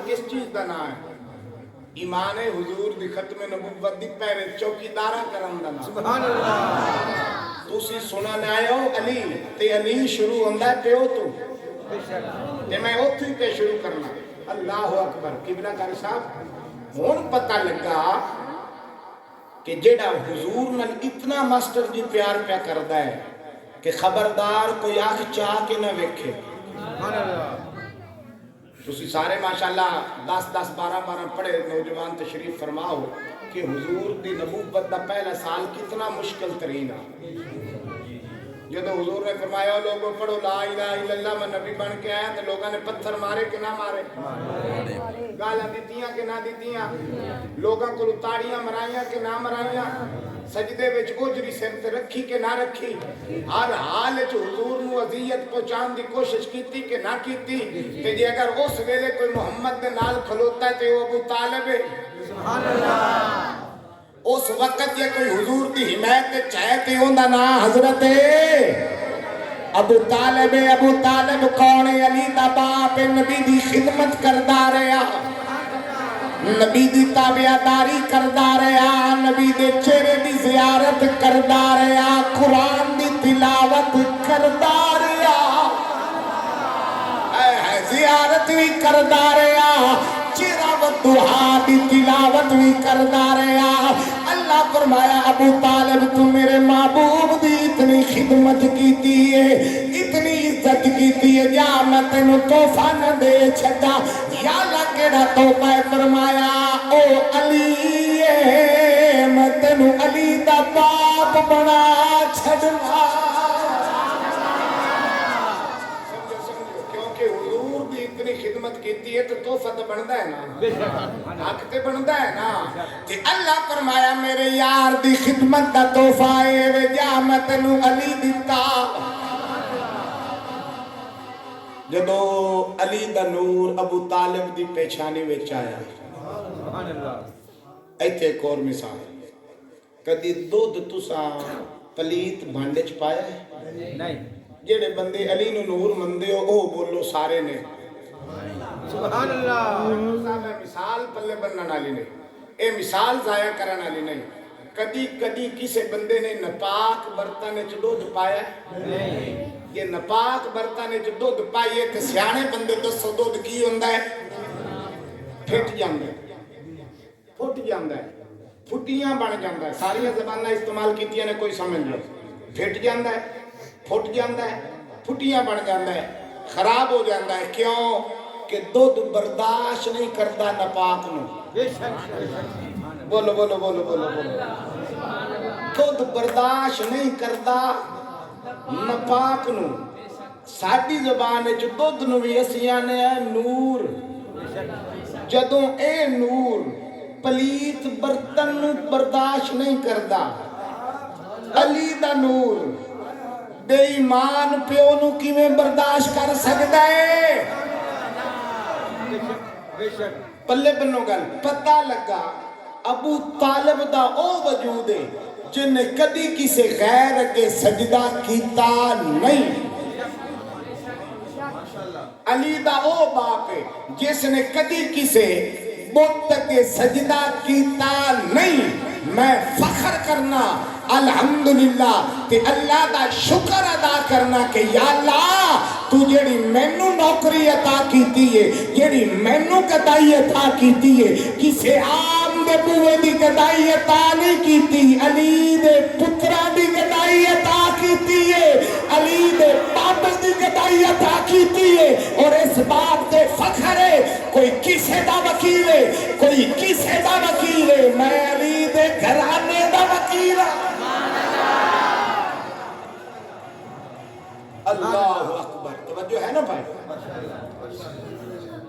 کس چیز دا نام ہے؟ ایمان حضور دی ختم نبوت دی پہلے چوکیدارا کرن دا نام سبحان اللہ تسی سنن آئے ہو علی تے علی شروع ہوندا ہے پیو تو تے میں اوتھے تے شروع کرنا اللہ اکبر قبلہ کاری صاحب ہن پتہ لگا کہ جیڑا حضور نال اتنا ماسٹر جی پیار پیا کردا ہے کہ خبردار کوئی آنکھ چاہ کے نہ ویکھے سبحان اللہ تسی سارے ماشاءاللہ 10 12 پڑھے نوجوان تشریف فرماؤ کہ حضور دی نبوت دا پہلا سال کتنا مشکل ترین ہے جب حضور نے فرمایا لوگوں پڑھو لا الہ الا اللہ میں نبی بن کے آیا تو لوگوں نے پتھر مارے کہ نہ مارے گالاں دیتیاں کہ نہ دیتیاں لوگوں کو تاڑیاں مرائیاں کہ نہ مرائیاں سجدے وچ اجری سر تے رکھی کہ نہ رکھی ہر حال وچ حضور نو اذیت پہنچان دی کوشش کیتی کہ نہ کیتی تے جے اگر اس ویلے کوئی محمد دے نال کھلوتا ہے تے وہ ابو طالب ہے سبحان اللہ اس وقت یہ کوئی حضور دی حمایت چاہتے ہوندا نا حضرت ابو طالب کون ہے علی دا باپ نبی دی خدمت کردا رہیا نبی دی تابعداری کردا رہیا نبی دے چہرے دی زیارت کردا رہیا قرآن دی تلاوت کردا رہیا زیارت بھی کردا رہیا چہرہ و دعا دی تلاوت بھی کردا رہیا اللہ فرمایا ابو طالب تو میرے محبوب دی اتنی خدمت کیتی ہے اتنی عزت کیتی ہے یا میں تینوں تحفہ نہ دے چھڈا یا اللہ کیڑا تحفہ ہے فرمایا او علی میں تینوں علی دا باپ بنا چھڈا خدمت کیتی ہے تو تحفہ تو بندا ہے نا حق تے بندا ہے نا تے اللہ فرمایا میرے یار دی خدمت دا تحفہ ہے وے جا میں تینوں علی دتا جدو علی دا نور ابو طالب دی پیشانی وچ آیا سبحان اللہ ایتھے ایک اور مثال کدی دودھ تساں پلیت بھانڈے چ پایا ہے نہیں جڑے بندے علی نو نور مندے ہو او بولو سارے نے سبحان اللہ صاحب مثال پلے بننا والی نہیں اے مثال ضائع کرنے والی نہیں کدی کدی کسی بندے نے ناپاک برتن وچ دودھ پایا نہیں یہ ناپاک برتن وچ دودھ پائیے تے سیانے بندے دسو دودھ کی ہوندا ہے پھٹ جاندا ہے پھٹ جاندا ہے پھٹیاں بن جاندا ہے ساری زباناں استعمال کیتیاں نے کوئی سمجھ لو پھٹ جاندا ہے پھٹ جاندا ہے پھٹیاں بن جاندا ہے خراب ہو جاندا ہے کیوں کہ دودھ برداشت نہیں کرتا ناپاک نو بولو بولو بولو بولو بولو دودھ برداشت نہیں کرتا ناپاک نو ساڈی زبان وچ دودھ نو وی اسی آنے ہے نور جدوں اے نور پلیت برتن نو برداشت نہیں کرتا علی دا نور بے ایمان پیو نو کیویں برداشت کر سکدا ہے پلے بنو گل پتہ لگا ابو طالب دا او وجود ہے جن نے کدی کسی غیر اگے سجدہ کیتا نہیں علی دا او باپ ہے جس نے کدی کسی بت اگے سجدہ کیتا نہیں میں فخر کرنا الحمدللہ تے اللہ دا شکر ادا کرنا کہ یا اللہ تو جیڑی مینوں نوکری عطا کیتی ہے جیڑی مینوں گدائی عطا کیتی ہے کسے عام دے بوئے دی گدائی عطا نہیں کیتی علی دے پترا دی گدائی عطا کیتی ہے علی دے باپ دی گدائی عطا کیتی ہے اور اس بات دے فخر ہے کوئی کسے دا وکیل ہے کوئی کسے دا وکیل ہے میں علی دے گھرانے دا وکیل ہوں اللہ اکبر توجہ ہے نا بھائی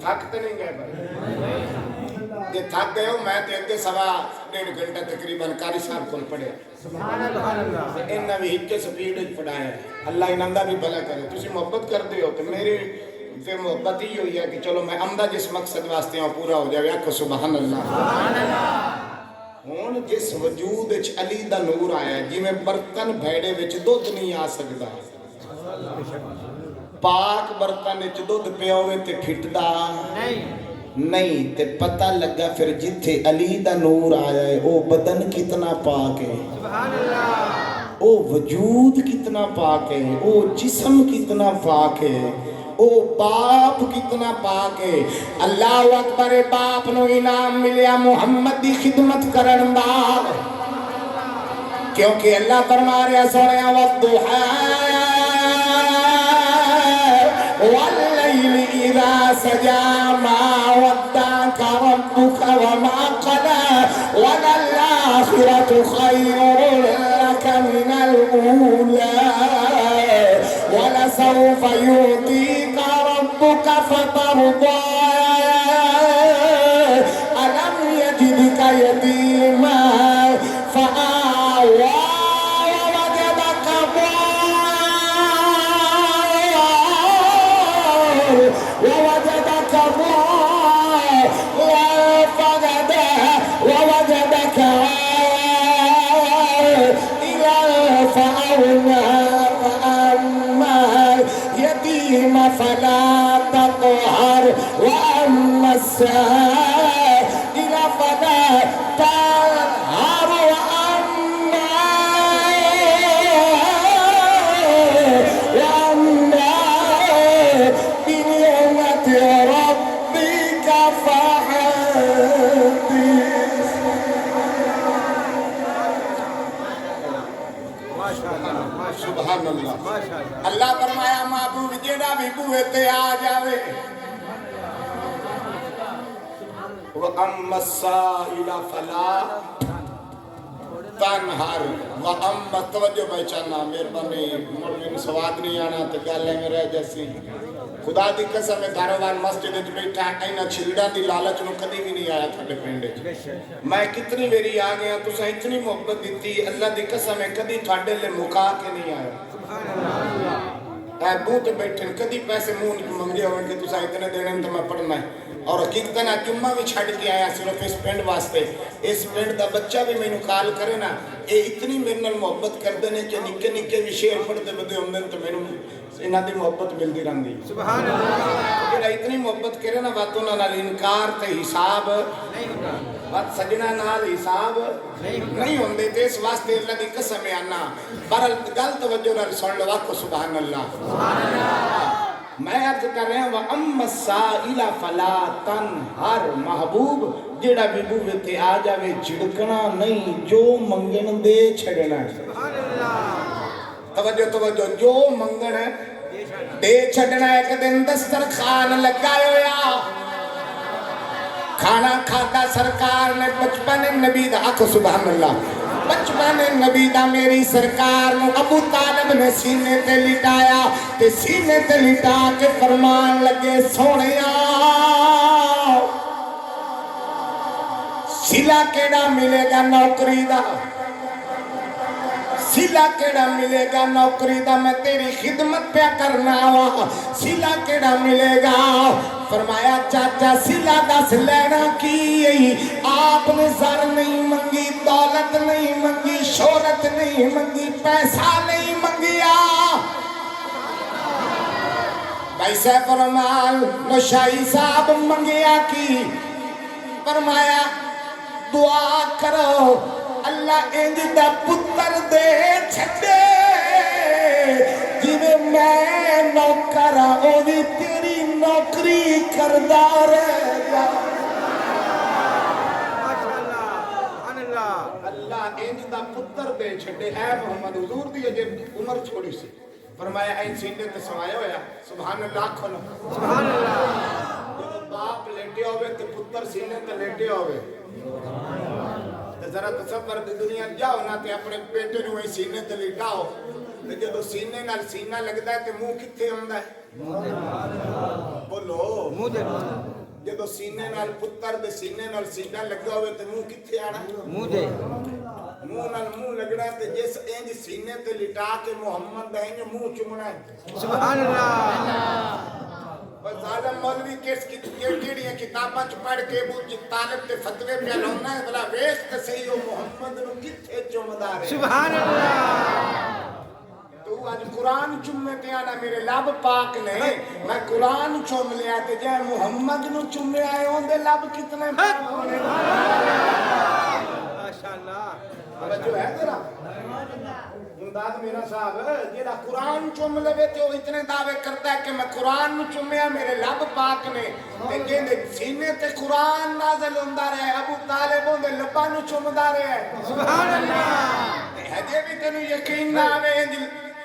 تھکتے نہیں گئے بھائی یہ تھک گئے ہو میں تے اگے سوا 1.5 گھنٹہ تقریباً قاری صاحب کو پڑھے سبحان اللہ انہاں بھی ہکے سپیڈ وچ پڑھایا ہے اللہ انہاں دا بھی بھلا کرے تسی محبت کرتے ہو تے میری تے محبت ہی ہوئی ہے کہ چلو میں عمدہ جس مقصد واسطے ہوں پورا ہو جائے آکھو سبحان اللہ سبحان اللہ ہن جس وجود وچ علی دا نور آیا ہے جویں برتن بھیڑے وچ دودھ نہیں آ سکدا پاک برتن وچ دودھ پیا ہوئے تے پھٹدا نہیں نہیں تے پتہ لگا پھر جتھے علی دا نور آیا ہے او بدن کتنا پاک ہے، سبحان اللہ او وجود کتنا پاک ہے، او جسم کتنا پاک ہے، او باپ کتنا پاک ہے۔ اللہ اکبر، باپ نو انعام ملیا محمد دی خدمت کرن دا، کیونکہ اللہ فرما رہا سونے والضحا واللیل اذا سجا ما ودعك ربك وما قلى وللآخرة خير لك من الأولى ولسوف يعطيك ربك فترضى ألم يجدك يتيما فآوى ووجدك فغدا ووجدك إلى فأغنى فأما اليتيم فلا تقهر وأما السائل فلا تنهر وأما بنعمة ربك فحدث۔ سبحان اللہ۔ اللہ فرمایا محبوب جیڑا بھی بوئے تے آ جاوے وَأَمَّا السَّائِلَ فَلَا تَنْهَرْ وَأَمَّا توجہ بچانا مہربانی مولوی سواد نہیں آنا تے گالے میں رہ جیسی خدا دی قسم ہے داروان مسجد وچ بیٹھا اینا چھلڑا دی لالچ نو کدی بھی نہیں آیا تھوڑے پنڈ وچ۔ میں کتنی میری آ گیا تساں اتنی محبت دیتی اللہ دی قسم ہے کدی تھوڑے لے مکا کے نہیں آیا۔ اے منہ تے بیٹھے کدی پیسے منہ منگے ہوئے کہ تساں اتنے دینے تو میں پڑھنا ہے، اور حقیقتاً جمعہ بھی چھڑ کے آیا صرف اس پنڈ واسطے۔ اس پنڈ دا بچہ بھی میں کال کرے نا اے اتنی میرے نال محبت کردے نے کہ نکے نکے بھی شعر پڑھتے بدے ہوندے تو میں انہاں دی محبت ملدی رہندی۔ سبحان اللہ۔ جڑا اتنی محبت کرے نا بات انہاں نال انکار تے حساب نہیں ہوندا، بات سجنا نال حساب نہیں ہوندے تے اس واسطے اللہ دی قسم ہے آنا بہرحال گل توجہ نال سن لو آکھو سبحان اللہ۔ سبحان اللہ۔ میں عرض کر رہا ہوں وَأَمَّا السَّائِلَ فَلَا تَنْهَرْ، محبوب جیڑا بھی بوئے تے آ جاوے جھڑکنا نہیں، جو منگن دے چھڑنا ہے۔ سبحان اللہ۔ توجہ توجہ، جو منگن دے چھڑنا ہے۔ ایک دن دسترخوان لگائے ہویا کھانا کھاتا سرکار نے بچپن نبی دا، آکھو سبحان اللہ، بچپن نبی دا میری سرکار نو ابو طالب نے سینے تے لٹایا تے سینے تے لٹا کے فرمان لگے سونیا سلا کیڑا ملے گا نوکری دا، سلا کیڑا ملے گا نوکری دا، میں تیری خدمت پہ کرنا ہوا، سلا کیڑا ملے گا؟ فرمایا چاچا سلا دس لینا کی، آپ نے زر نہیں منگی، دولت نہیں منگی، شہرت نہیں منگی، پیسہ نہیں منگیا۔ بھائی صاحب فرمال نشائی صاحب منگیا کی؟ فرمایا دعا کرو اللہ انج دا پتر دے چھڑے جویں میں نوکر او بھی تیری نوکری کردا رہے گا۔ اللہ انج دا پتر دے چھڑے اے محمد حضور دی اجے عمر چھوڑی سی، فرمایا این سینے تے سوایا ہویا، سبحان اللہ کھولو سبحان اللہ۔ جب باپ لیٹے ہوئے تے پتر سینے تے لیٹے ہوئے، ذرا تصور دی دنیا جاؤ نا تے اپنے بیٹے نو اے سینے تے لٹاؤ تے جدو سینے نال سینہ لگدا ہے تے منہ کتھے ہوندا ہے؟ بولو منہ دے، جدو سینے نال پتر دے سینے نال سینہ لگا ہوئے تے منہ کتھے آنا؟ منہ دے، منہ نال منہ لگنا تے جس انج سینے تے لٹا کے محمد دا انج منہ چومنا ہے۔ سبحان اللہ۔ ظالم مولوی کیڑیاں کتاباں چ پڑھ کے ابو طالب تے فتوی پہ لاؤنا ہے، بلا ویکھ تے صحیح او محمد نو کتھے چومدا رہے۔ سبحان اللہ۔ تو آج قرآن چومے تے آنا میرے لب پاک نے میں قرآن چوم لیا تے جائے محمد نو چومے آئے ہوں دے لب کتنے پاک ہونے ماشاءاللہ توجہ ہے ذرا امداد میرا صاحب جیڑا قرآن چوم لے تے وہ اتنے دعوے کرتا ہے کہ میں قرآن نو چومیا میرے لب پاک نے تے جیندے سینے تے قرآن نازل ہوندا رہے ابو طالب ہوں دے لباں نو چومدا رہے سبحان اللہ ہجے بھی تینوں یقین نہ آوے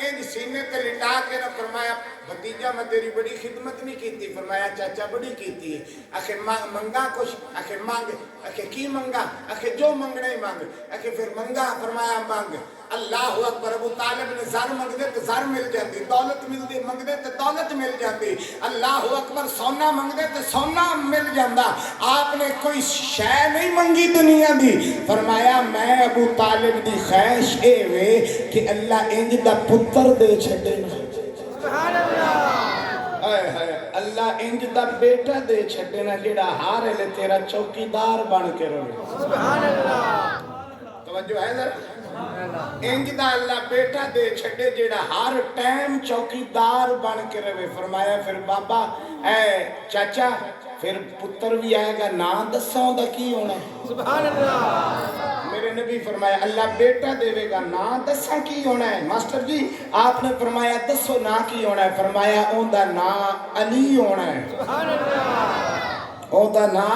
انج سینے تے لٹا کے نہ فرمایا بھتیجا میں تیری بڑی خدمت نہیں کیتی فرمایا چاچا بڑی کیتی ہے آخر منگا کچھ آخر مانگ آخر کی منگا آخر جو منگنا ہی مانگ آخر پھر منگا فرمایا مانگ اللہ اکبر ابو طالب نے زر منگ دے تو زر مل جاتی دولت مل دے منگ دے تو دولت مل جاتی اللہ اکبر سونا منگ دے تو سونا مل جاندہ آپ نے کوئی شے نہیں منگی دنیا دی فرمایا میں ابو طالب دی خواہش اے وے کہ اللہ انج دا پتر دے چھڑے نا سبحان اللہ اللہ انج دا بیٹا دے چھڑے نا جیڑا ہار لے تیرا چوکیدار بن کے روے سبحان اللہ توجہ ہے ذرا انج دا اللہ بیٹا دے چھڑے جیڑا ہر ٹائم چوکیدار بن کے روے فرمایا پھر بابا اے چاچا پھر پتر بھی آئے گا نا دساں دا کی ہونا ہے سبحان اللہ میرے نبی فرمایا اللہ بیٹا دے گا نا دساں کی ہونا ہے ماسٹر جی آپ نے فرمایا دسو نا کی ہونا ہے فرمایا اون دا نا علی ہونا ہے سبحان اللہ اون دا نا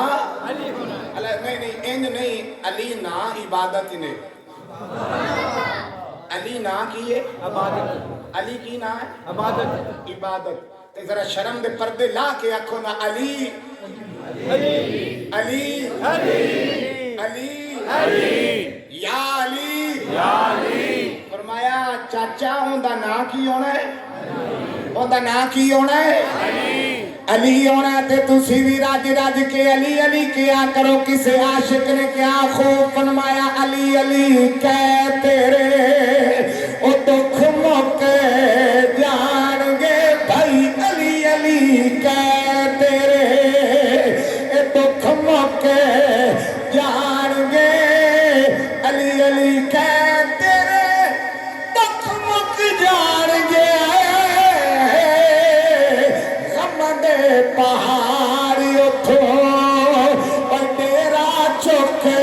علی ہونا ہے نہیں نہیں انج نہیں علی نا عبادت نے علی نا کی ہے عبادت علی کی نا ہے عبادت عبادت تے ذرا شرم دے پردے لا کے آکھو نا علی علی علی علی علی علی یا علی یا علی فرمایا چاچا ہوں دا نا کی ہونا ہے ہوں دا نا کی ہونا ہے علی ہونا ہے تے تسی بھی راج راج کے علی علی کیا کرو کسے عاشق نے کیا خوب فرمایا علی علی کہہ تیرے او دکھ موقع جان گے بھائی علی علی کہہ تیرے اے دکھ موقع جان گے علی علی کہہ تیرے دکھ موقع جان گے پہاڑی اتھو اور ڈیرا چوکے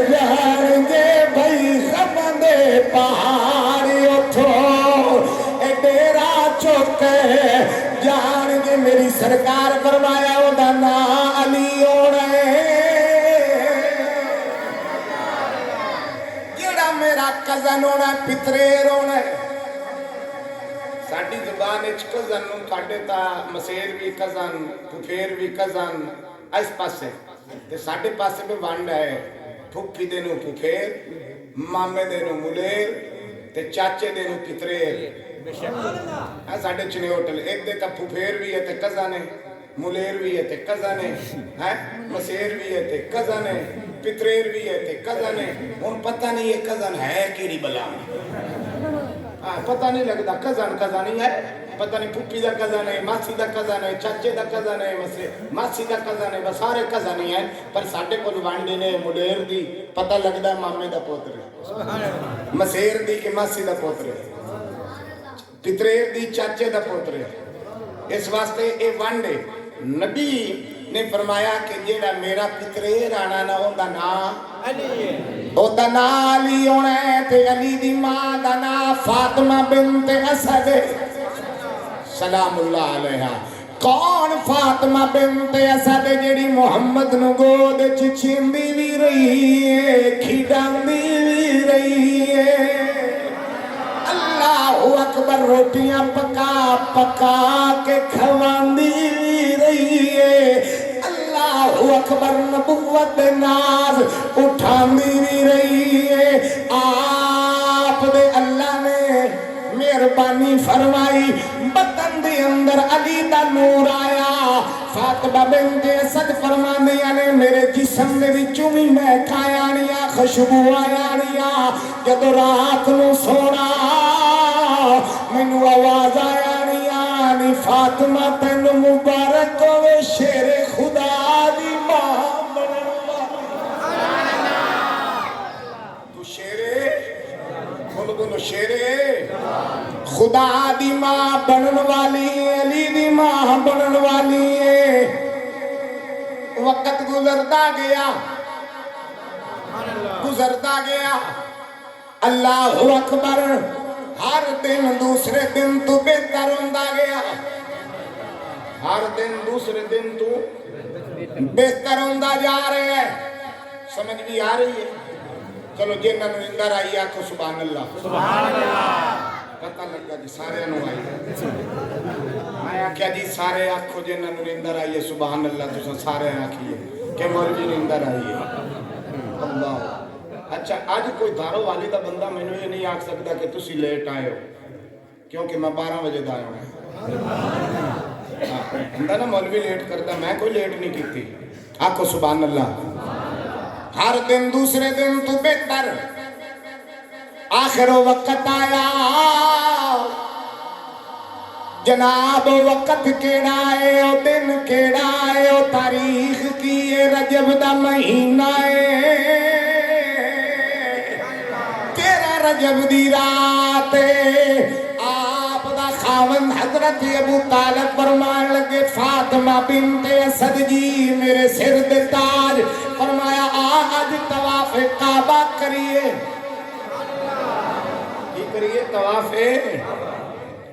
جان گے بھائی غم دے پہاڑی اتھو اے ڈیرا چوکے جان گے میری سرکار فرمایا او دا نا علی ہونا جیڑا میرا کزن ہونا پتریر ہونا ساڑی زبان اچھ کزن نوں کھاڑے تا مسیر بھی کزن پھپھیر بھی کزن اس پاسے تے ساڑے پاسے بھی وانڈ ہے پھپھی دے نوں پھپھیر مامے دے نوں ملیر تے چاچے دے نوں پتریر ساڑے چنے ہوٹل ایک دے تا پھپھیر بھی ہے تے کزن ہے ملیر بھی ہے تے کزن ہے مسیر بھی ہے تے کزن ہے پتریر بھی ہے تے کزن ہے ان پتہ نہیں یہ کزن ہے کیڑی بلا پتہ نہیں لگتا کزن کزن ہی ہے پتہ نہیں پھپھی دا کزن ہے ماسی دا کزن ہے چاچے دا کزن ہے ماسی دا کزن ہے بس سارے کزن ہی ہیں پر ساڑے کو وانڈے نے مڈیر دی پتہ لگتا ہے مامے دا پوتر مسیر دی کہ ماسی دا پوتر پتریر دی چاچے دا پوتر اس واسطے اے وانڈے نبی نے فرمایا کہ جیڑا میرا پتریر آنا نہ ہوں دا نا او دا نا علی ہونا ہے تے علی دی ماں دا نا فاطمہ بنت اسد سلام اللہ علیہ کون فاطمہ بنت اسد جیڑی محمد نو گود چچھندی بھی رہی ہے کھیڈاندی بھی رہی ہے اللہ اکبر روٹیاں پکا پکا کے کھواندی بھی رہی ہے اللہ اکبر نبوت ناز اٹھاندی بھی رہی ہے آپ دے اللہ نے مہربانی فرمائی بطن دے اندر علی دا نور آیا فاطمہ بنت اسد فرماندیاں نے میرے جسم دے وچوں وی مہک آیا خوشبو آیا جدوں رات نو سونا مینوں آواز آیا نی فاطمہ تینوں مبارک ہوے شیر خدا دی ماں بنن تو شیرے بولو بولو شیرے خدا دی ماں بنن والی علی دی ماں بنن والی وقت گزرتا گیا اللہ اکبر ہر دن دوسرے دن تو بہتر ہوندا گیا ہر دن دوسرے دن تو بہتر ہوندا جا رہا ہے سمجھ بھی آ رہی ہے چلو جنہاں نوں اندر آئی آکھو سبحان اللہ سبحان اللہ پتہ لگا جی سارے نوں آئی میں آکھیا جی سارے آکھو جنہاں نوں اندر آئی ہے سبحان اللہ تساں سارے آکھیے کہ مولوی نے اندر آئی ہے اللہ اچھا آج کوئی دارو والی دا بندہ میں یہ نہیں آکھ سکتا کہ تسی لیٹ آئے ہو کیونکہ میں 12 بجے دا آیا ہوں بندہ نا مولوی لیٹ کرتا میں کوئی لیٹ نہیں کیتی آکھو سبحان اللہ ہر دن دوسرے دن تو بہتر آخر وقت آیا جناب وقت کیڑا ہے او دن کیڑا ہے او تاریخ کی رجب دا مہینہ ہے رجب دی رات آپ دا خاوند حضرت ابو طالب فرمان لگے فاطمہ بنت اسد جی میرے سر دے تاج فرمایا آج طواف کعبہ کریے کی کریے طواف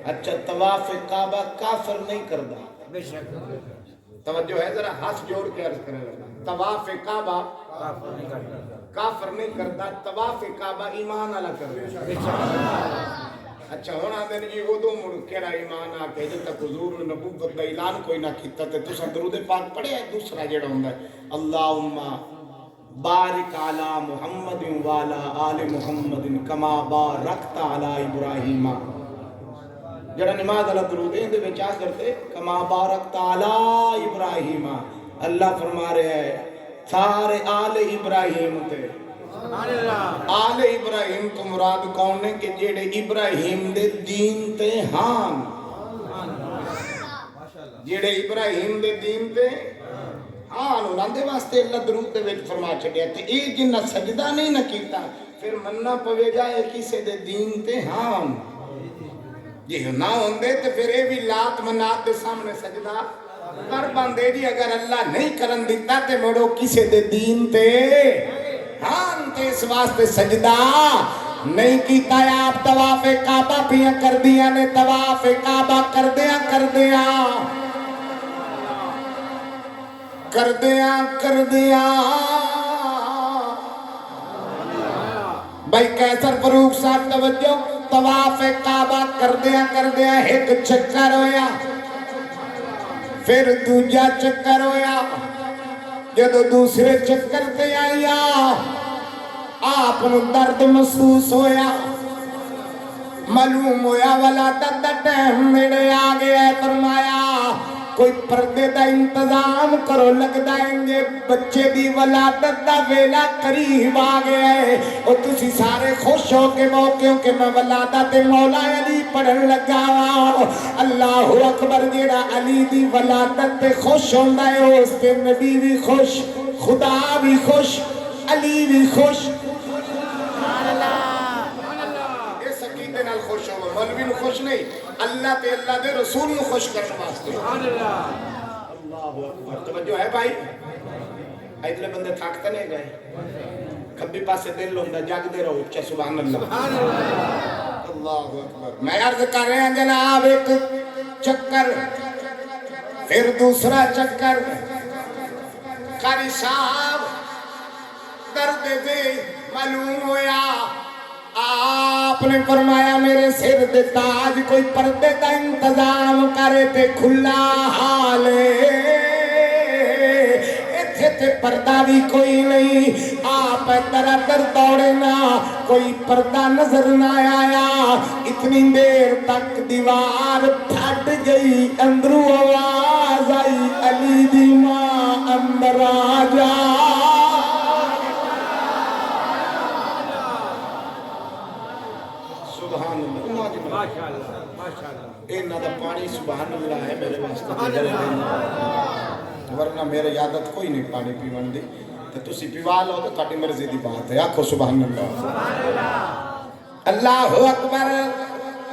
اچھا طواف کعبہ کافر نہیں کردا بے شک توجہ ہے ذرا ہاتھ جوڑ کے عرض کرے لگا طواف کعبہ کافر نہیں کرتا طواف کعبہ ایمان والا کرتا اچھا ہونا دن جی ادو مڑ کیڑا ایمان آ کے جب تک حضور نبوت دا اعلان کوئی نہ کیتا تے تساں درود پاک پڑھیا دوسرا جڑا ہوندا ہے اللہم بارک علی محمد وعلی آل محمد کما بارکت علی ابراہیم جڑا نماز والا درود ہے دے وچ کرتے کما بارکت علی ابراہیم اللہ فرما رہا ہے سارے آل ابراہیم تے آل ابراہیم تو مراد کون نے کہ جیڑے ابراہیم دے دین تے ہان جیڑے ابراہیم دے دین تے ہان انہاں دے واسطے اللہ درود دے وچ فرما چھڈیا تے اے جنہ سجدہ نہیں نہ کیتا پھر مننا پوے گا اے کسے دے دین تے ہان جی نہ ہوندے تے پھر اے بھی لات منات دے سامنے سجدہ کر باندے جی اگر اللہ نہیں کرن دیتا تے مڑو کسے دے دین تے ہاں تے اس واسطے سجدہ نہیں کیتا ہے آپ طواف کعبہ پیاں کر دیا نے طواف کعبہ کر دیا بھائی کیسر فروخ صاحب توجہ طواف کعبہ کر دیا ایک چکر ہویا پھر دوجا چکر ہویا جدو دوسرے چکر تے آیا آپ نو درد محسوس ہویا معلوم ہویا ولادت دا ٹائم نیڑے آ گیا ہے فرمایا کوئی پردے دا انتظام کرو لگدا ہے بچے دی ولادت دا ویلا قریب آ گیا ہے اور تسی سارے خوش ہو کے موقعوں کہ میں ولادت مولا علی پڑھن لگا اللہ اکبر جیڑا علی دی ولادت تے خوش ہوندا ہے اس تے نبی بھی خوش خدا بھی خوش علی بھی خوش خوش ہو مولوی نو خوش نہیں اللہ تے اللہ دے رسول نو خوش کرنے واسطے اللہ اکبر توجہ ہے بھائی ادھر بندے تھکتے نہیں گئے کبھی پاسے دل ہوندا جاگدے رہو اچھا سبحان اللہ اللہ اکبر میں عرض کر رہا ہوں جناب ایک چکر پھر دوسرا چکر قاری صاحب درد دے معلوم ہویا آپ نے فرمایا میرے سر دے تاج کوئی پردے کا انتظام کرے تے کھلا حالے ایتھے تے پردہ بھی کوئی نہیں آپ در در دوڑے نا کوئی پردہ نظر نہ آیا اتنی دیر تک دیوار پھٹ گئی اندروں آواز آئی علی دی ماں اندر آ جا انہاں دا پانی سبحان اللہ ہے میرے واسطے ورنہ میرے عادت کوئی نہیں پانی پیون دی تے تسی پیوا لو تے تہاڈی مرضی دی بات ہے آکھو سبحان اللہ اللہ اکبر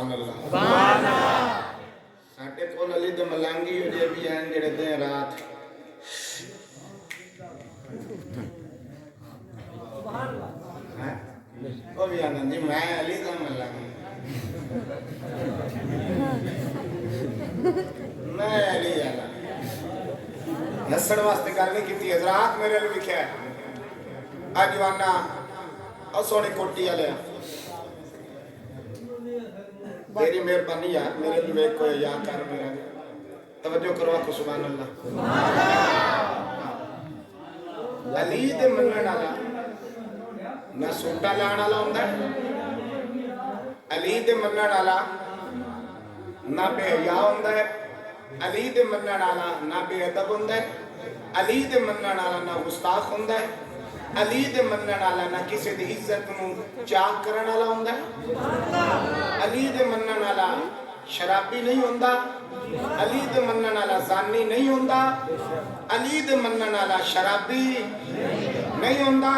سبحان اللہ سبحان اللہ ساڈے کول علی دے ملانگی ہو جے بھی ہیں جڑے دن رات وہ بھی آنند جی میں علی دا ملانگی میں علی والا نسڑ واسطے گل نہیں کیتی حضرات میرے لیے لکھیا ہے اجوانا او سونی کوٹی والے تیری مہربانی یار میرے لیے کوئی یا کر میرا توجہ کرو کو سبحان اللہ علی دے منن والا نہ سوٹا لان والا ہوندا ہے علی دے منن والا نہ بے حیا ہوندا ہے علی دے منن والا نہ بے ادب ہوندا ہے علی دے منن والا نہ گستاخ ہوندا ہے علی دے منن والا نہ کسی دی عزت نو چاک کرن والا ہوندا ہے علی دے منن والا شرابی نہیں ہوندا علی دے منن والا زانی نہیں ہوندا علی دے منن والا شرابی نہیں ہوندا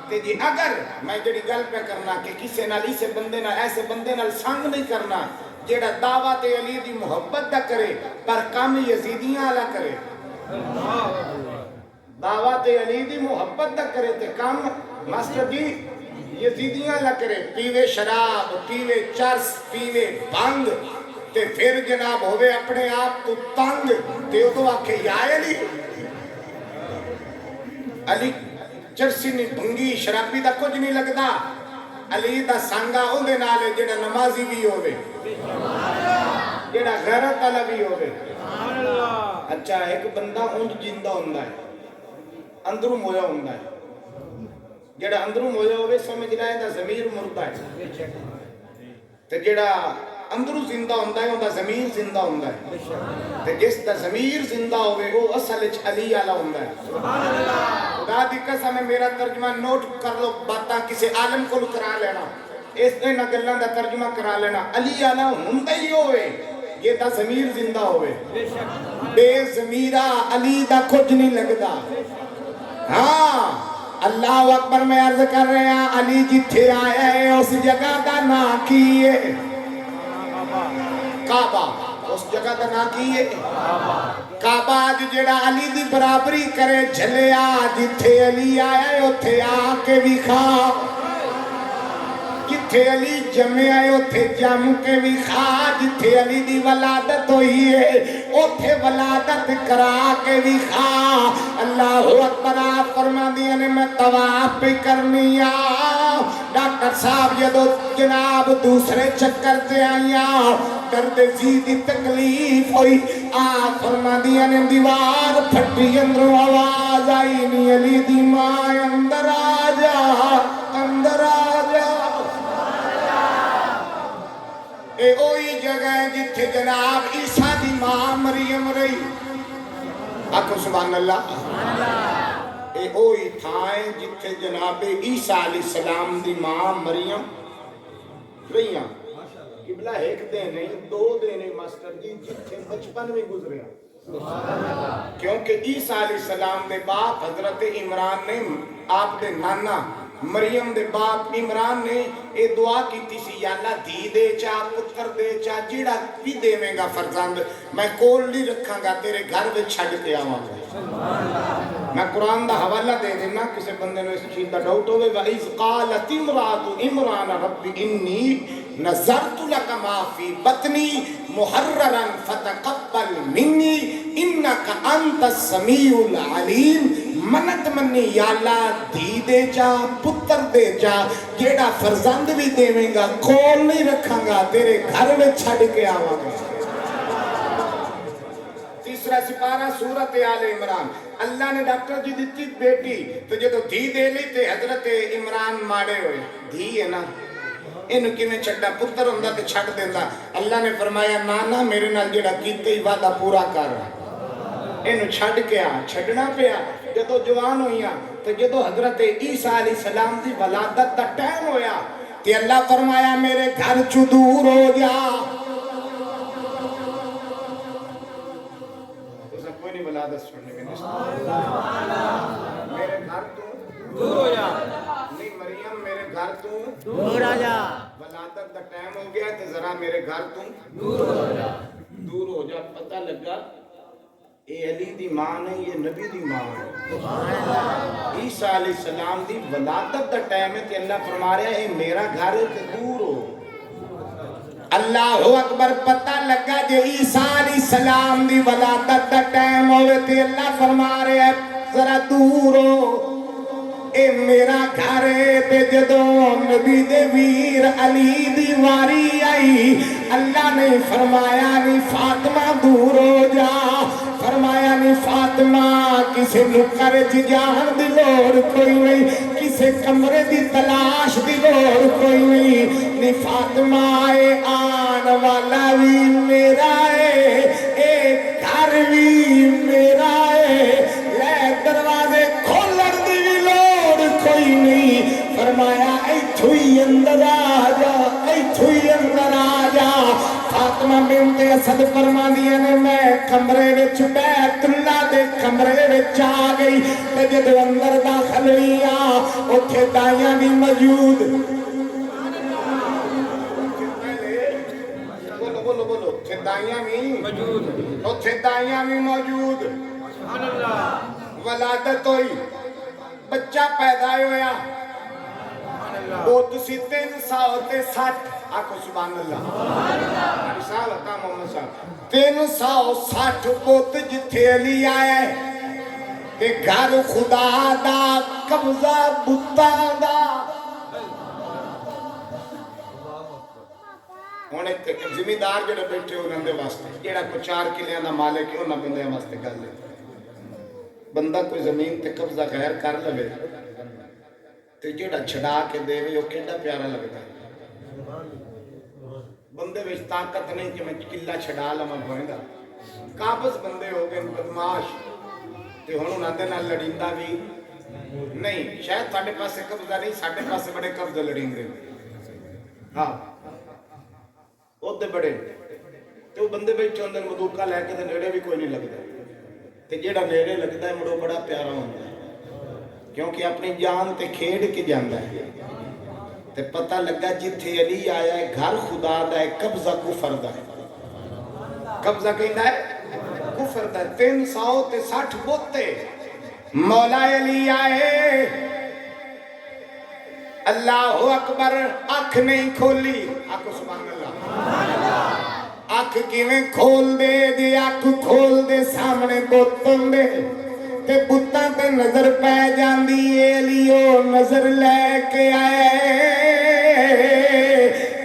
تے جی اگر میں جڑی گل پہ کرنا کہ کسی نال اسے بندے نال ایسے بندے نال سنگ نہیں کرنا جڑا دعوت علی دی محبت دا کرے پر کام یزیدیاں والا کرے دعوت علی دی محبت دا کرے تے کام ماسٹر جی یزیدیاں والا کرے پیوے شراب پیوے چرس پیوے بھنگ تے پھر جناب ہوئے اپنے آپ تو تنگ تے ادو آکھے یا علی علی چرسی نہیں بھنگی شرابی دا کچھ نہیں لگدا علی دا سانگا اندے نالے جڑا نمازی بھی ہوئے جڑا غیرت والا بھی ہوئے اچھا ایک بندہ اونج جیندہ ہوندا ہے اندروں مویا ہوندا ہے جڑا اندروں مویا ہوئے سمجھ رہا ہے دا ضمیر مردہ ہے تے جڑا اندروں زندہ ہوندا ہے اوندا ضمیر زندہ ہوندا ہے تے جس دا ضمیر زندہ ہوئے وہ اصل وچ علی والا ہوندا ہے سبحان اللہ خدا دی قسم ہے میرا ترجمہ نوٹ کر لو باتاں کسی عالم کو کرا لینا اس دے نہ گلاں دا ترجمہ کرا لینا علی والا ہوندا ہی ہوئے یہ دا ضمیر زندہ ہوئے بے ضمیرہ علی دا کچھ نہیں لگدا ہاں اللہ اکبر میں عرض کر رہے ہیں علی جتھے آیا ہے اس جگہ دا نا کی ہے کعبہ اس جگہ دا نا کی ہے کعبہ آج جڑا علی دی برابری کرے جھلیا جتھے علی آیا ہے اتھے آ کے بھی کھا جتھے علی جمع آئے اتھے جم کے بھی کھا جتھے علی دی ولادت ہوئی ہے اتھے ولادت کرا کے بھی کھا اللہ اکبر آپ فرما دیا نے میں طواف پہ کرنی ڈاکٹر صاحب جدو جناب دوسرے چکر تے آئیا درد زیدی تکلیف ہوئی آپ فرما دیا نے دیوار پھٹی اندروں آواز آئی نی علی دی ماں اندر آ جا اندر آ جا اے اوہی جگہ ہے جتھے جناب عیسیٰ دی ماں مریم رہی آکھو سبحان اللہ اے اوہی تھائیں جتھے جناب عیسیٰ علیہ السلام دی ماں مریم رہی ہیں قبلہ ایک دے نہیں دو دے نہیں ماسٹر جی جتھے بچپن میں گزریا کیونکہ عیسیٰ علیہ السلام دے باپ حضرت عمران نے آپ دے نانا مریم دے باپ عمران نے اے دعا کی تیسی یا اللہ دھی دے چاہ پتر دے چاہ جیڑا بھی دے میں گا فرزند میں کول نہیں رکھاں گا تیرے گھر میں چھڑ کے آوان گا میں قرآن دا حوالہ دے دینا کسے بندے نے اس چیز دا ڈاؤٹ ہوئے وَإِذْ قَالَتِ امْرَأَتُ عِمْرَانَ رَبِّ إِنِّي نَظَرْتُ لَكَ مَا فِي بَطْنِي مُحَرَّرًا فَتَقَبَّلْ مِنِّي إِنَّكَ أَنْتَ السَّمِيعُ الْعَلِيمُ منت منی یا اللہ دھی دے جا پتر دے جا جیڑا فرزند بھی دے میں گا کول نہیں رکھاں گا تیرے گھر میں چھڑ کے آواں گا تیسرا سپارہ سورت آل عمران اللہ نے ڈاکٹر جی دیتی بیٹی تو جدو دھی دے لی تے حضرت عمران ماڑے ہوئے دھی ہے نا انہوں کی میں چھڑا پتر ہوندہ تے چھڑ دیندہ اللہ نے فرمایا نانا میرے نال جیڑا کیتے ہی وعدہ پورا کر رہا انہوں چھڑ کے آ چھڑنا پیا جدو جوان ہوئیاں تو جدو حضرت عیسیٰ علیہ السلام دی ولادت دا ٹائم ہویا تے اللہ فرمایا میرے گھر چو دور ہو جا کوئی نہیں ولادت سننے میں میرے گھر تو دور ہو جا نہیں مریم میرے گھر تو دور آ جا ولادت دا ٹائم ہو گیا تو ذرا میرے گھر تو دور ہو جا. پتہ لگا اے علی دی ماں نہیں، یہ نبی دی ماں ہے. عیسیٰ علیہ السلام دی ولادت دا ٹائم ہے تے اللہ فرما رہا ہے میرا گھر ہے تے دور ہو. اللہ اکبر. پتہ لگا جے عیسیٰ علیہ السلام دی ولادت دا ٹائم ہوئے تے اللہ فرما رہا ہے ذرا دور ہو. اے میرا گھر ہے تے جدوں نبی دے ویر علی دی واری آئی اللہ نے فرمایا نہیں فاطمہ دور ہو جا. فرمایا نہیں فاطمہ کسے نکر جان دی لوڑ کوئی نہیں، کسے کمرے دی تلاش دی لوڑ کوئی نہیں. نہیں فاطمہ اے آن والا بھی میرا ہے، اے گھر بھی میرا ہے، لے دروازے کھولن دی بھی لوڑ کوئی نہیں. فرمایا ایتھوں ہی اندر آ جا، ایتھوں ہی اندر آ جا. فاطمہ بنت اسد فرماندیاں نے میں کمرے وچ بیت اللہ دے کمرے وچ آ گئی تے جدوں اندر داخل ہوئی اوتھے دائیاں بھی موجود. بولو بولو اوتھے دائیاں بھی موجود، اوتھے دائیاں بھی موجود. سبحان اللہ. ولادت ہوئی، بچہ پیدا ہویا، بہت سی 360. آکھو سبحان اللہ. سال کا محمد صاحب 360 بت جتھے علی آیا ہے تے گھر خدا دا قبضہ بتاں دا. ہن ایک زمیندار جڑے بیٹھے انہاں دے واسطے جڑا کو 4 کلیاں دا مالک ہے انہاں بندیاں واسطے گل ہے. بندہ کوئی زمین تے قبضہ غیر کر لوے تے جڑا چھڑا کے دے وہ کیڑا پیارا لگدا ہے. بندے وچ طاقت نہیں کہ میں قلعہ چھڑا لواں بویندا. قابض بندے ہو گئے بدماش تے ہن انہاں دے نال لڑیندا بھی نہیں. شاید ساڈے پاسے قبضہ نہیں، ساڈے پاسے بڑے قبضہ لڑیندے. ہاں اوتے بڑے تے وہ بندے بیٹھے ہوندے مدوکا لے کے تے نیڑے بھی کوئی نہیں لگدا تے جیڑا نیڑے لگدا ہے مڑو بڑا پیارا ہوندا ہے کیونکہ اپنی جان تے کھیڑ کے جاندا ہے. تے پتہ لگا جتھے علی آیا ہے گھر خدا دا ہے، قبضہ کفر دا ہے. قبضہ کہندا ہے کفر دا. 360 بوتے مولا علی آئے. اللہ اکبر. اکھ نہیں کھولی. آکھو سبحان اللہ. اکھ کیویں کھول دے جی اکھ کھول دے سامنے بت ہوندے تے بتاں تے نظر پہ جاندی ہے. علیو نظر لے کے آئے.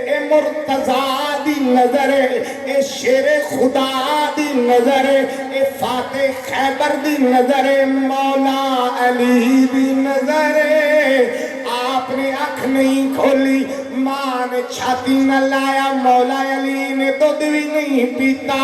اے مرتضیٰ دی نظر ہے، اے شیر خدا دی نظر ہے، اے فاتح خیبر دی نظر ہے، مولا علی دی نظر ہے. آپ نے اکھ نہیں کھولی. ماں نے چھاتی نہ لایا. مولا علی نے دودھ بھی نہیں پیتا.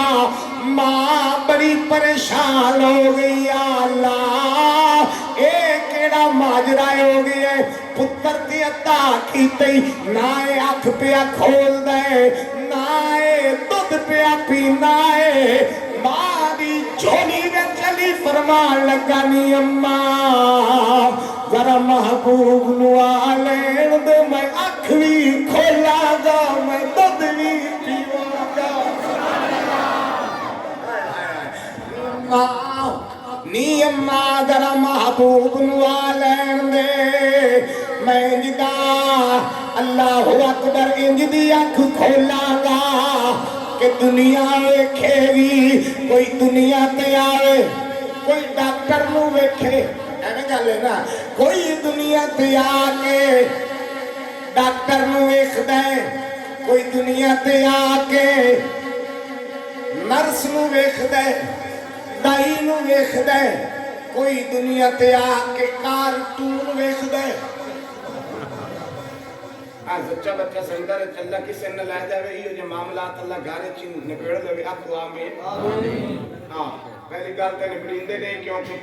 ماں بڑی پریشان ہو گئی. اللہ اے کیڑا ماجرا ہو گیا ہے. پتر دی عطا کیتی نہ اے اکھ پیا کھول دے نہ اے دودھ پیا پینا ہے. ماں دی جھولی وچ علی فرمان لگا نی اماں ذرا محبوب نو آ لین دے میں اکھ بھی کھولا گا میں دودھ بھی پیواں گا. نی اماں ذرا محبوب نو آ لین دے میں جدا اللہ اکبر انج دی اکھ کھولاں گا کہ دنیا ویکھے گی. کوئی دنیا تے آئے کوئی ڈاکٹر نو ویکھے ایویں گل ہے نا. کوئی دنیا تے آ کے ڈاکٹر نو ویکھدا ہے، کوئی دنیا تے آ کے نرس نو ویکھدا ہے، دائی نو ویکھدا ہے، کوئی دنیا تے آ کے کارٹون ویکھدا ہے. سچا بچہ سجدہ رہے اللہ کسی نے لے جاوے یہ جو معاملات اللہ گھارے چین نبیڑ لے آخو آمین. ہاں پہلی گال تے نبڑیندے نہیں کیونکہ